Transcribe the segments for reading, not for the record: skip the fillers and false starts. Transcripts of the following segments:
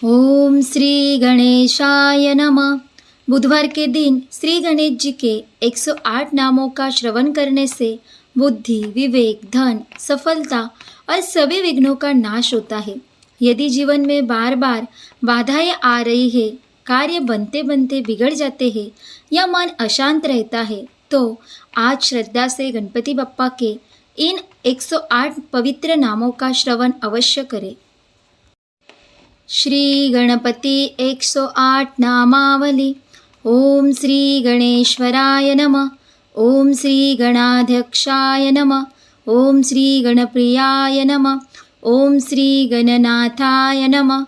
ओम श्री गणेशाय नमः। बुधवार के दिन श्री गणेश जी के 108 नामों का श्रवण करने से बुद्धि, विवेक, धन, सफलता और सभी विघ्नों का नाश होता है। यदि जीवन में बार बार बाधाएं आ रही है, कार्य बनते बनते बिगड़ जाते हैं या मन अशांत रहता है, तो आज श्रद्धा से गणपति बप्पा के इन 108 पवित्र नामों का श्रवण अवश्य करें। श्री गणपति 108 नामावली। ओम श्री गणेश्वराय नमः। ओम श्री गणाध्यक्षाय नमः। ओम श्री गणप्रियाय नमः। ओम श्री गणनाथाय नमः।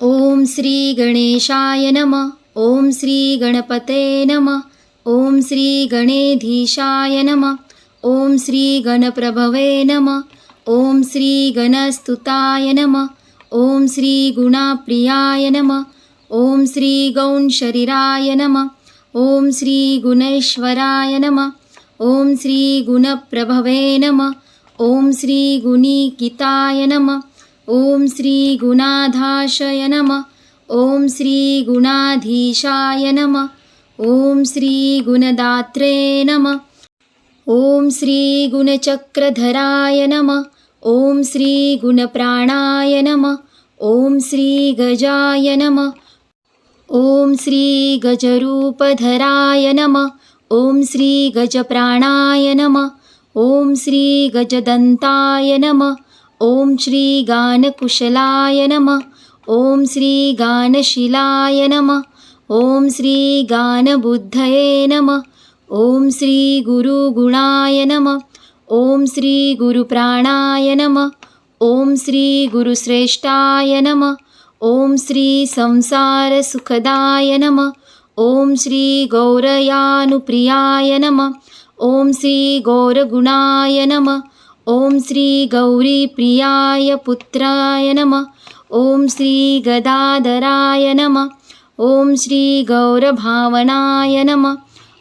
ओम श्री गणेशाय नमः। ओम श्री गणपते नमः। ओम श्री गणेधीशाय नमः। ओम श्री गणप्रभवे नमः। ओम श्री गणस्तुताय नमः। ओम श्री गुणाप्रियाय नमः। ओम श्री गौणशरीराय नमः। ओम श्री गुणेश्वराय नमः। ओम श्री गुणप्रभवे नमः। ओम श्री गुणिकिताय नमः। ओम श्री गुणाधाशय नमः। ओम श्री गुणाधीशाय नमः। ओम श्री गुणदात्रे नमः। ओम श्री गुणचक्रधराय नमः। ओम श्री गुणप्राणाय नमः। ओम श्री गजाय नमः। ओम श्री गजरूपधराय नमः। ओम श्री गजप्राणाय नमः। ओम श्री गजदन्ताय नमः। ओम श्री गानकुशलाय नमः। ओम श्री गानशिलाय नमः। ओम श्री गानबुद्धये नमः। ओम श्री गुरुगुणाय नमः। ओम श्री गुरुप्राणाय नमः। ओम श्री गुरुश्रेष्ठाय नमः। ओम श्री संसारसुखदाय नमः। ओम श्री गौरयानुप्रियाय नमः। ओम श्री गौरगुणाय नमः। ओम श्री गौरीप्रियाय पुत्राय नमः। ओम श्री गदाधराय नमः। ओम श्री गौरभावनाय नमः।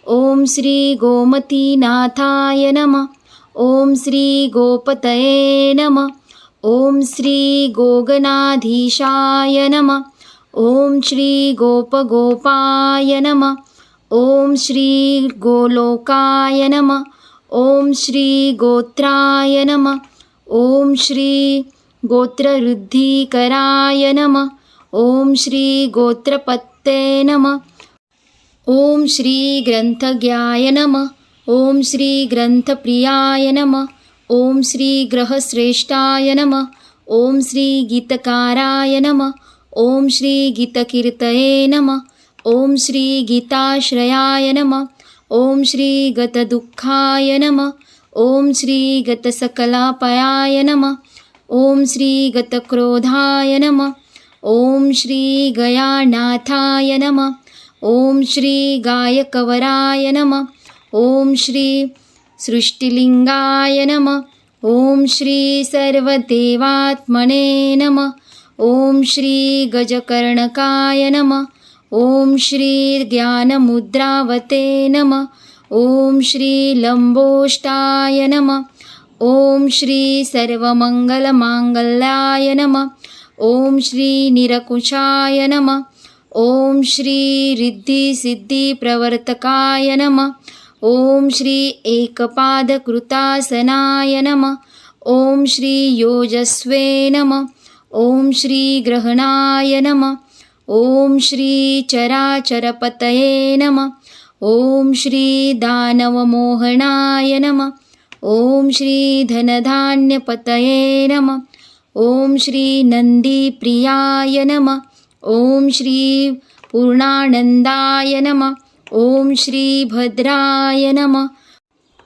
ओम श्री गोमतीनाथाय नमः। ओम श्री गोपतये नमः। ओम श्री गोगणाधीशाय नमः। ओम श्री गोपगोपाय नमः। ओम श्री गोलोकाय नमः। ओम श्री गोत्राय नमः। ओम श्री गोत्रवृद्धिकराय नमः। ओम श्री गोत्रपत्ते नमः। ओम श्री ग्रंथज्ञाय नमः। ओम श्री ग्रंथप्रियाय नमः। ओम श्री ग्रहश्रेष्ठाय नमः। ओम श्री गीतकाराय नमः। ओम श्री गीतकीर्तये नमः। ओम श्री गीताश्रयाय नमः। ओम श्री गतदुःखाय नमः। ओम श्री गतसकलापयाय नमः। ओम श्री गतक्रोधाय नमः। ओम श्री गयानाथाय नमः। ओम श्री गायकवराय नमः। ओम श्री सृष्टिलिंगाय नमः। ओम श्री सर्वदेवात्मने नमः। ओम श्री गजकर्णकाय नमः। ओम श्री ज्ञानमुद्रावते नमः। ओम श्री लंबोष्टाय नमः। ओम श्री सर्वमंगलमांगल्याय नमः। ओम श्री निरकुशाय नमः। ओम श्री रिद्धिसिद्धिप्रवर्तकाय नमः। ओम श्री एकपादकृतासनाय नमः। ओम श्री योजस्वे नमः। ओम श्री ग्रहणाय नमः। ओम श्री चराचरपतये नमः। ओम श्री दानवमोहनाय नमः। ओम श्री धनधान्यपतये नमः। ओम श्री नंदीप्रियाय नमः। ओम श्री पूर्णानंदाय नमः। ओम श्री भद्राय नमः।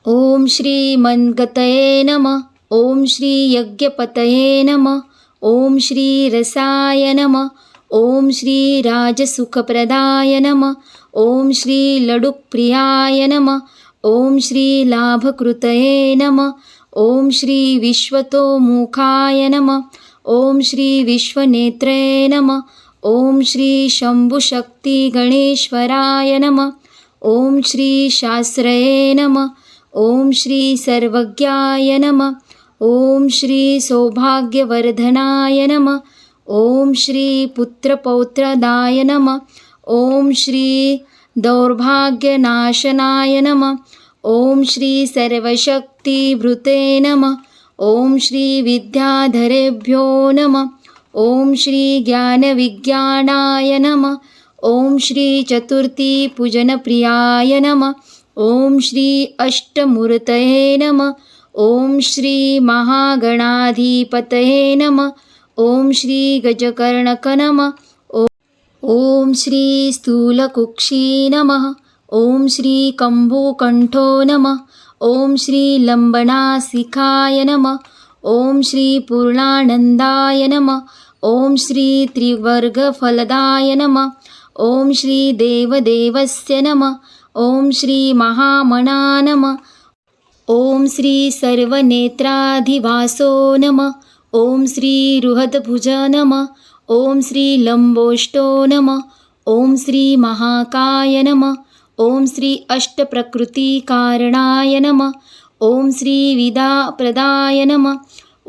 ओम श्री मनगतये नमः। ओम श्री यज्ञपतये नमः। ओम श्री रसाय नमः। ओम श्री राजसुखप्रदाय नमः। ओम श्री लडुप्रियाय नमः। ओम श्री लाभकृतये नमः। ओम श्री विश्वतोमुखाय नमः। ओम श्री विश्वनेत्रे नमः। ओम श्री शंभुशक्तिगणेश्वराय नमः। ओम श्री शास्त्रये नमः। ओम श्री सर्वज्ञाय नमः। ओम श्री सौभाग्यवर्धनाय नमः। ॐ श्री पुत्रपौत्रदाय नमः। ॐ श्री दौर्भाग्यनाशनाय नमः। ॐ श्री सर्वशक्तिभृते नमः। ॐ श्री विद्याधरेभ्यो नमः। ॐ श्री ज्ञानविज्ञानाय नमः। ॐ श्री चतुर्थीपूजनप्रियाय नमः। ॐ श्री अष्टमूर्तये नमः। ॐ श्री महागणाधिपतये नमः। ॐ श्री गजकर्णक नमः। ॐ श्री स्थूलकुक्षी नमः। ॐ श्री कम्बुकण्ठो नमः। ॐ श्री लम्बनासिकाय नमः। ॐ श्री पूर्णानन्दाय नमः। ॐ श्री त्रिवर्गफलदाय नमः। ॐ श्री देवदेवस्य नमः। ॐ श्री महामना नमः। ॐ श्री सर्वनेत्राधिवासो नमः। ॐ श्री रुहद्भुज नमः। ॐ श्री लम्बोष्टो नमः। ॐ श्री महाकाय नमः। ॐ श्री अष्टप्रकृतिकारणाय नमः। ॐ श्री विद्याप्रदाय नमः।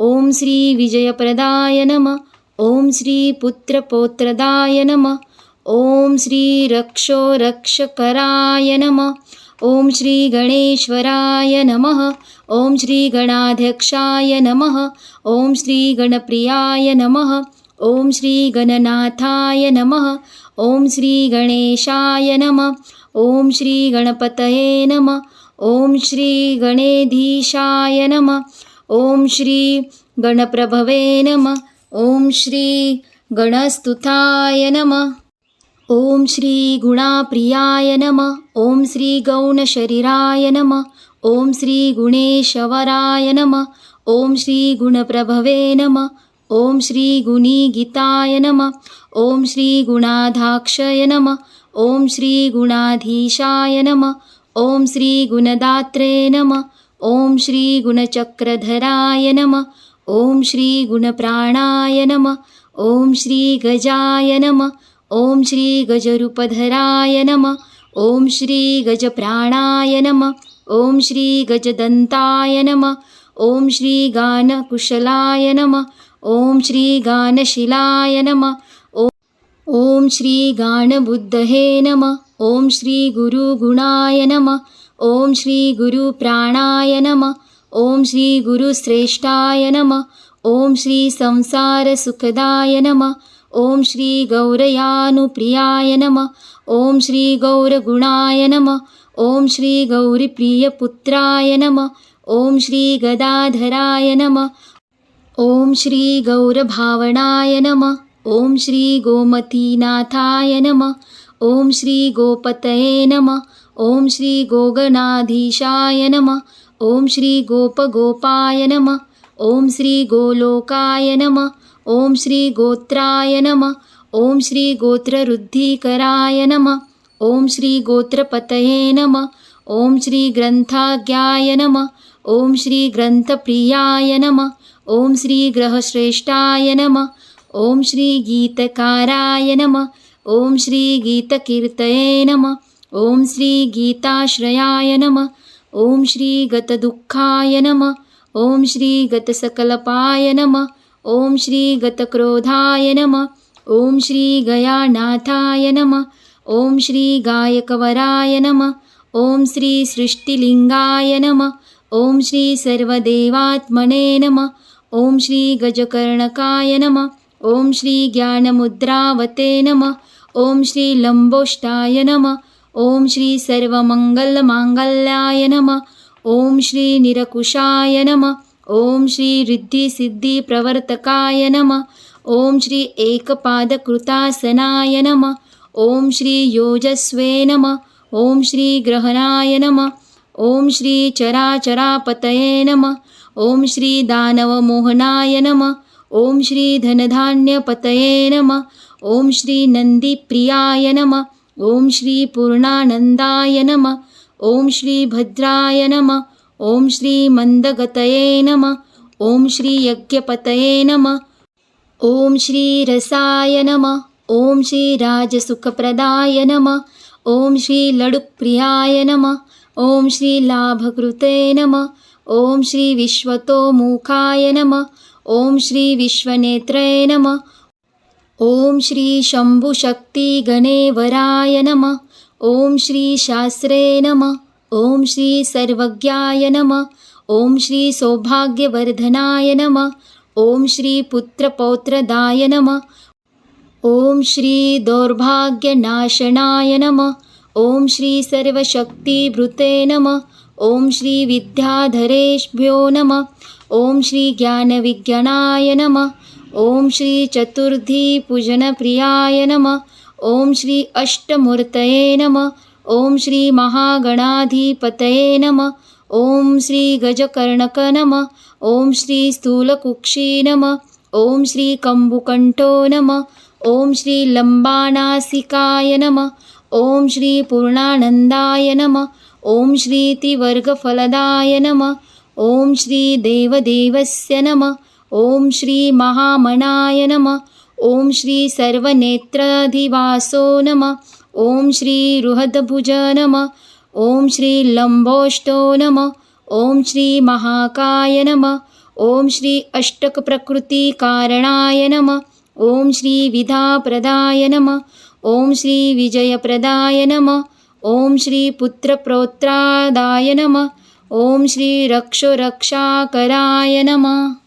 ॐ श्री विजयप्रदाय नमः। ॐ श्री पुत्रपौत्रदाय नमः। ॐ श्री रक्षोरक्षकराय नमः। ॐ श्री गणेश्वराय नमः। ॐ श्री गणाध्यक्षाय नमः। ॐ श्री गणप्रियाय नमः। ॐ श्री गणनाथाय नमः। ॐ श्री गणेशाय नमः। ॐ श्री गणपतये नमः। ॐ श्री गणेधीशाय नमः। ॐ श्री गणप्रभवे नमः। ॐ श्री गणस्तुताय नमः। ॐ श्री गुणाप्रियाय नमः। ॐ श्री गौणशरीराय नमः। ॐ श्री गुणेशवराय नमः। ॐ श्री गुणप्रभवे नमः। ॐ श्री गुणीगीताय नमः। ॐ श्री गुणाधाक्षय नमः। ॐ श्री गुणाधीशाय नमः। ॐ श्री गुणदात्रे नमः। ॐ श्री गुणचक्रधराय नमः। ॐ श्री गुणप्राणाय नमः। ॐ श्री गजाय नमः। ॐ श्री गजरूपधराय नमः। ॐ श्री गजप्राणाय नमः। ॐ श्री गजदन्ताय नमः। ॐ श्री गानकुशलाय नमः। ॐ श्री गानशिलाय नमः। ॐ श्री गानबुद्धये नमः। ॐ श्री गुरुगुणाय नमः। ॐ श्री गुरुप्राणाय नमः। ॐ श्री गुरुश्रेष्ठाय नमः। ॐ श्री संसारसुखदाय नमः। ॐ श्री गौरयानुप्रियाय नमः। ॐ श्री गौरगुणाय नमः। ॐ श्री गौरीप्रियपुत्राय नमः। ॐ श्री गदाधराय नमः। ॐ श्री गौरभावनाय नमः। ॐ श्री गोमतीनाथाय नमः। ॐ श्री गोपतये नमः। ॐ श्री गोगणाधीशाय नमः। ॐ श्री गोपगोपाय नमः। ॐ श्री गोलोकाय नमः। ॐ श्री गोत्राय नमः। ॐ श्री गोत्रवृद्धिकराय नमः। ॐ श्री गोत्रपतये नमः। ॐ श्री ग्रन्थाज्ञाय नमः। ॐ श्री ग्रन्थप्रियाय नमः। ॐ श्री ग्रहश्रेष्ठाय नमः। ॐ श्री गीतकाराय नमः। ॐ श्री गीतकीर्तये नमः। ॐ श्री गीताश्रयाय नमः। ॐ श्री गतदुःखाय नमः। ॐ श्री गतसकलपाय नमः। ॐ श्री गतक्रोधाय नमः। ॐ श्री गयानाथाय नमः। ॐ श्री गायकवराय नमः। ॐ श्री सृष्टिलिङ्गाय नमः। ॐ श्री सर्वदेवात्मने नमः। ॐ श्री गजकर्णकाय नमः। ॐ श्री ज्ञानमुद्रावते नमः। ॐ श्री लम्बोष्टाय नमः। ॐ श्री सर्वमङ्गलमाङ्गल्याय नमः। ॐ श्री निरकुशाय नमः। ॐ श्री रिद्धिसिद्धिप्रवर्तकाय नमः। ॐ श्री एकपादकृतासनाय नमः। ॐ श्री योजस्वे नमः। ॐ श्री ग्रहणाय नमः। ॐ श्री चराचरापतये नमः। ॐ श्री दानवमोहनाय नमः। ॐ श्री धनधान्यपतये नमः। ॐ श्री नन्दिप्रियाय नमः। ॐ श्री पूर्णानन्दाय नमः। ॐ श्री भद्राय नमः। ॐ श्री मन्दगतये नमः। ॐ श्री यज्ञपतये नमः। ॐ श्री रसाय नमः। ॐ श्री राजसुखप्रदाय नमः। ॐ श्री लडुप्रियाय नमः। ॐ श्री लाभकृते नमः। ॐ श्री विश्वतोमुखाय नमः। ॐ श्री विश्वनेत्रे नमः। ॐ श्री शम्भुशक्तिगणेवराय नमः। ॐ श्री शास्त्रे नमः। ॐ श्री सर्वज्ञाय नमः। ॐ श्री सौभाग्यवर्धनाय नमः। ॐ श्री पुत्रपौत्रदाय नमः। ॐ श्री दौर्भाग्यनाशनाय नमः। ॐ श्री सर्वशक्तिभृते नमः। ॐ श्री विद्याधरेभ्यो नमः। ॐ श्री ज्ञानविज्ञानाय नमः। ॐ श्री चतुर्थीपूजनप्रियाय नमः। ॐ श्री अष्टमूर्तये नमः। ॐ श्री महागणाधिपतये नमः। ॐ श्री गजकर्णक नमः। ॐ श्री स्थूलकुक्षी नमः। ॐ श्री कम्बुकण्ठो नमः। ॐ श्री लम्बानासिकाय नमः। ॐ श्री पूर्णानन्दाय नमः। ॐ श्री तिवर्गफलदाय नमः। ॐ श्री देवदेवस्य नमः। ॐ श्री महामनाय नमः। ॐ श्री सर्वनेत्राधिवासो नमः। ॐ श्री रुहद्भुज नमः। ॐ श्री लम्बोष्टो नमः। ॐ श्री महाकाय नमः। ॐ श्री अष्टकप्रकृतिकारणाय नमः। ॐ श्री विधाप्रदाय नमः। ॐ श्री विजयप्रदाय नमः। ॐ श्री पुत्रपौत्रादाय नमः। ॐ श्री रक्षोरक्षाकराय नमः।